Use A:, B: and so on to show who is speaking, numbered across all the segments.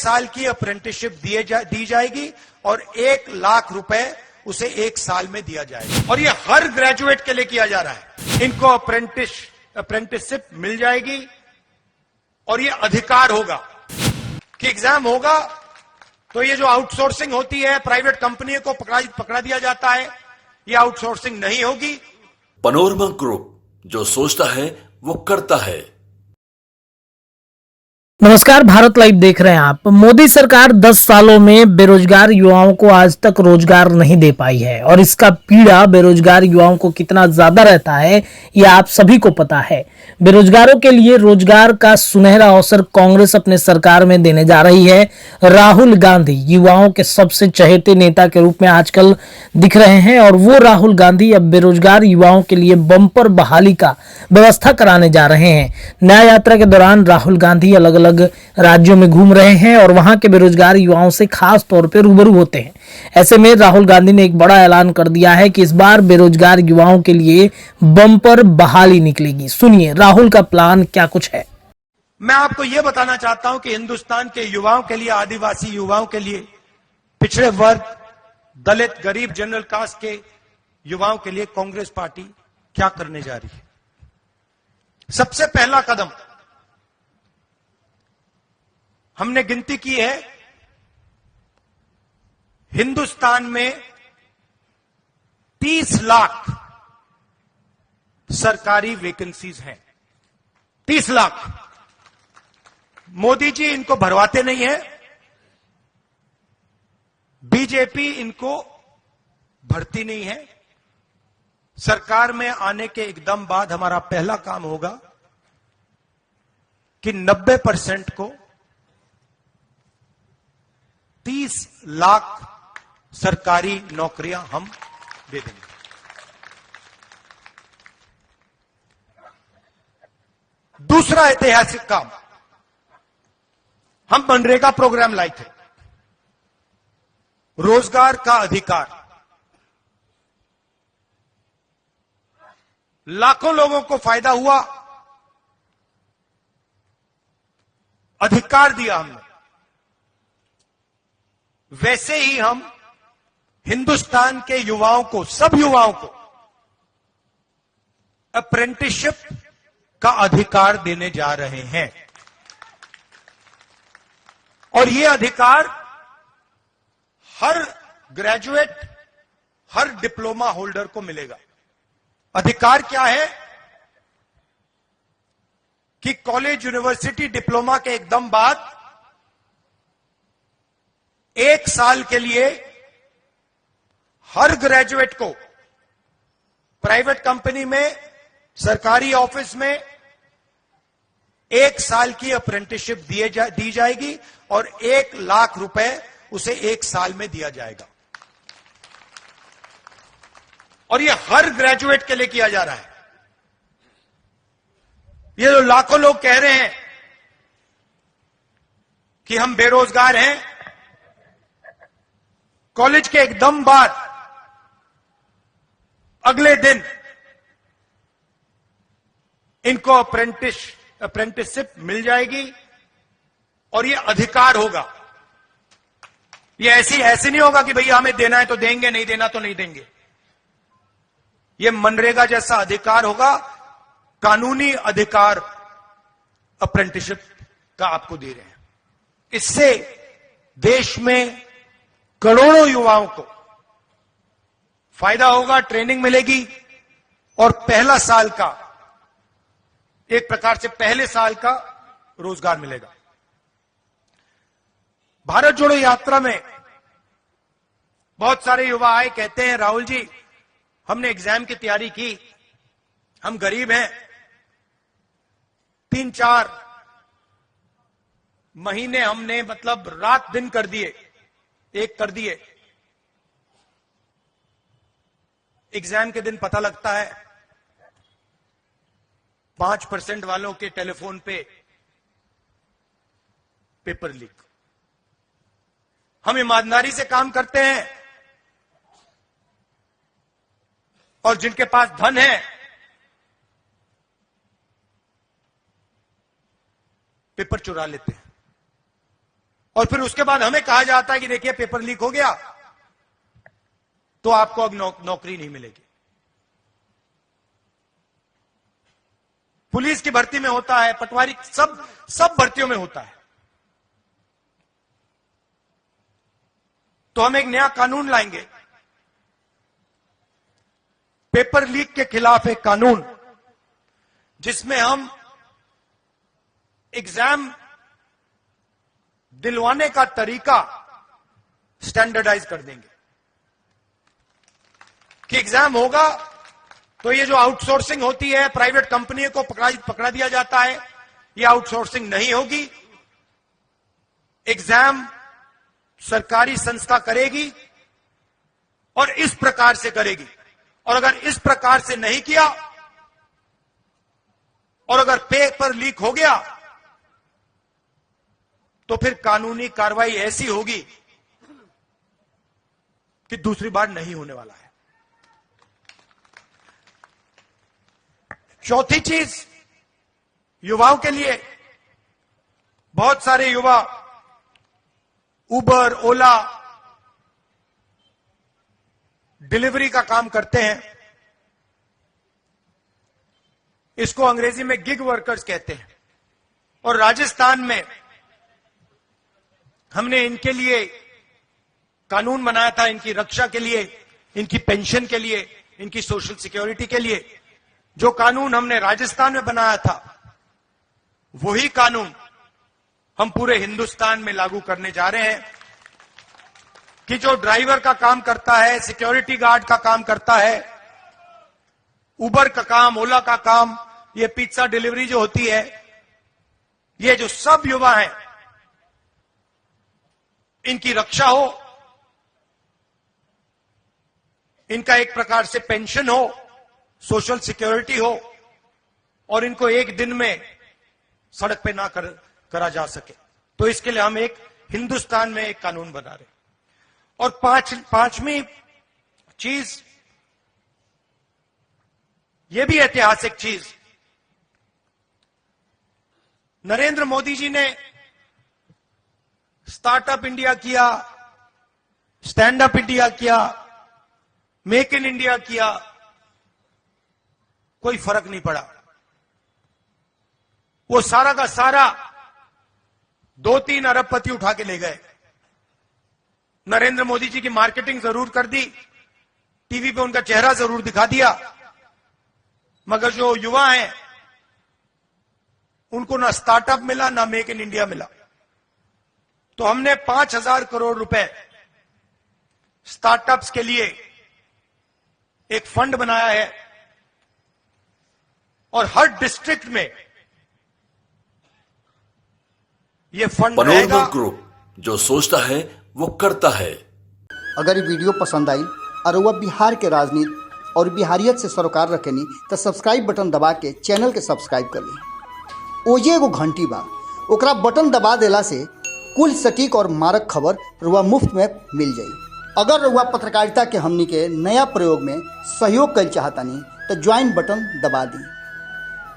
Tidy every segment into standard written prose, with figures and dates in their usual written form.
A: साल की अप्रेंटिसशिप दी जाएगी और 1,00,000 रुपए उसे 1 साल में दिया जाएगा। और ये हर ग्रेजुएट के लिए किया जा रहा है। इनको अप्रेंटिसशिप मिल जाएगी और ये अधिकार होगा कि एग्जाम होगा तो ये जो आउटसोर्सिंग होती है, प्राइवेट कंपनी को पकड़ा दिया जाता है, ये आउटसोर्सिंग नहीं होगी।
B: पनोरमा ग्रुप, जो सोचता है वो करता है।
C: नमस्कार, भारत लाइव देख रहे हैं आप। मोदी सरकार 10 सालों में बेरोजगार युवाओं को आज तक रोजगार नहीं दे पाई है और इसका पीड़ा बेरोजगार युवाओं को कितना ज्यादा रहता है ये आप सभी को पता है। बेरोजगारों के लिए रोजगार का सुनहरा अवसर कांग्रेस अपने सरकार में देने जा रही है। राहुल गांधी युवाओं के सबसे चहेते नेता के रूप में आजकल दिख रहे हैं और वो राहुल गांधी अब बेरोजगार युवाओं के लिए बम्पर बहाली का व्यवस्था कराने जा रहे हैं। न्याय यात्रा के दौरान राहुल गांधी अलग अलग राज्यों में घूम रहे हैं और वहां के बेरोजगार युवाओं से खास तौर पर रूबरू होते हैं। ऐसे में राहुल गांधी ने एक बड़ा ऐलान कर दिया है कि इस बार बेरोजगार युवाओं के लिए बम्पर बहाली निकलेगी। सुनिए राहुल का प्लान क्या कुछ है।
A: मैं आपको यह बताना चाहता हूं कि हिंदुस्तान के युवाओं के लिए, आदिवासी युवाओं के लिए, पिछड़े वर्ग, दलित, गरीब, जनरल कास्ट के युवाओं के लिए कांग्रेस पार्टी क्या करने जा रही है। सबसे पहला कदम हमने गिनती की है, हिंदुस्तान में 30 लाख सरकारी वैकेंसीज हैं। 30 लाख। मोदी जी इनको भरवाते नहीं है, बीजेपी इनको भरती नहीं है। सरकार में आने के एकदम बाद हमारा पहला काम होगा कि 90% को 30 लाख सरकारी नौकरियां हम दे देंगे। दूसरा ऐतिहासिक काम, हम मनरेगा प्रोग्राम लाए थे, रोजगार का अधिकार। लाखों लोगों को फायदा हुआ, अधिकार दिया हमने। वैसे ही हम हिंदुस्तान के युवाओं को, सब युवाओं को अप्रेंटिसशिप का अधिकार देने जा रहे हैं और यह अधिकार हर ग्रेजुएट, हर डिप्लोमा होल्डर को मिलेगा। अधिकार क्या है कि कॉलेज, यूनिवर्सिटी, डिप्लोमा के एकदम बाद 1 साल के लिए हर ग्रेजुएट को प्राइवेट कंपनी में, सरकारी ऑफिस में 1 साल की अप्रेंटिसशिप दी जाएगी और 1,00,000 रुपए उसे 1 साल में दिया जाएगा। और ये हर ग्रेजुएट के लिए किया जा रहा है। ये जो लाखों लोग कह रहे हैं कि हम बेरोजगार हैं, कॉलेज के एकदम बाद अगले दिन इनको अप्रेंटिसशिप मिल जाएगी और ये अधिकार होगा। ये ऐसे नहीं होगा कि भैया हमें देना है तो देंगे, नहीं देना तो नहीं देंगे। ये मनरेगा जैसा अधिकार होगा, कानूनी अधिकार अप्रेंटिसशिप का आपको दे रहे हैं। इससे देश में करोड़ों युवाओं को फायदा होगा, ट्रेनिंग मिलेगी और पहला साल का, एक प्रकार से पहले साल का रोजगार मिलेगा। भारत जोड़ो यात्रा में बहुत सारे युवा आए, कहते हैं राहुल जी हमने एग्जाम की तैयारी की, हम गरीब हैं, 3-4 महीने हमने मतलब रात दिन कर दिए, एग्जाम के दिन पता लगता है 5% वालों के टेलीफोन पे पेपर लीक। हम ईमानदारी से काम करते हैं और जिनके पास धन है पेपर चुरा लेते हैं। और फिर उसके बाद हमें कहा जाता है कि देखिए पेपर लीक हो गया तो आपको अब नौकरी नहीं मिलेगी। पुलिस की भर्ती में होता है, पटवारी सब भर्तियों में होता है। तो हम एक नया कानून लाएंगे, पेपर लीक के खिलाफ एक कानून, जिसमें हम एग्जाम दिलवाने का तरीका स्टैंडर्डाइज कर देंगे कि एग्जाम होगा तो ये जो आउटसोर्सिंग होती है, प्राइवेट कंपनी को पकड़ा दिया जाता है, ये आउटसोर्सिंग नहीं होगी। एग्जाम सरकारी संस्था करेगी और इस प्रकार से करेगी, और अगर इस प्रकार से नहीं किया और अगर पेपर लीक हो गया तो फिर कानूनी कार्रवाई ऐसी होगी कि दूसरी बार नहीं होने वाला है। चौथी चीज, युवाओं के लिए, बहुत सारे युवा उबर, ओला, डिलीवरी का काम करते हैं। इसको अंग्रेजी में गिग वर्कर्स कहते हैं। और राजस्थान में हमने इनके लिए कानून बनाया था, इनकी रक्षा के लिए, इनकी पेंशन के लिए, इनकी सोशल सिक्योरिटी के लिए। जो कानून हमने राजस्थान में बनाया था, वही कानून हम पूरे हिंदुस्तान में लागू करने जा रहे हैं कि जो ड्राइवर का काम करता है, सिक्योरिटी गार्ड का काम करता है, उबर का काम, ओला का काम, ये पिज्जा डिलीवरी जो होती है, ये जो सब युवा हैं, इनकी रक्षा हो, इनका एक प्रकार से पेंशन हो, सोशल सिक्योरिटी हो, और इनको एक दिन में सड़क पे ना करा जा सके। तो इसके लिए हम एक हिंदुस्तान में एक कानून बना रहे हैं। और पांचवी चीज, ये भी ऐतिहासिक चीज, नरेंद्र मोदी जी ने स्टार्टअप इंडिया किया, स्टैंड अप इंडिया किया, मेक इन इंडिया किया, कोई फर्क नहीं पड़ा। वो सारा का सारा 2-3 अरबपति उठा के ले गए। नरेंद्र मोदी जी की मार्केटिंग जरूर कर दी, टीवी पे उनका चेहरा जरूर दिखा दिया, मगर जो युवा हैं उनको ना स्टार्टअप मिला, ना मेक इन इंडिया मिला। तो हमने 5,000 करोड़ रुपए स्टार्टअप्स के लिए एक फंड बनाया है, और हर डिस्ट्रिक्ट में ये फंड रहेगा।
B: मनोरमा ग्रुप, जो सोचता है वो करता है।
D: अगर ये वीडियो पसंद आई और वह बिहार के राजनीति और बिहारियत से सरोकार रखेनी तो सब्सक्राइब बटन दबा के चैनल के सब्सक्राइब कर ली। ओजे एगो घंटी बा, ओकरा बटन दबा देला से कुल सटीक और मारक खबर रुआ मुफ्त में मिल जाई। अगर रुआ पत्रकारिता के हमनी के नया प्रयोग में सहयोग कर चाहतानी तो ज्वाइन बटन दबा दी।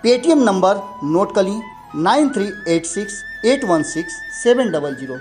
D: पेटीएम नंबर नोट कर ली 9386816700।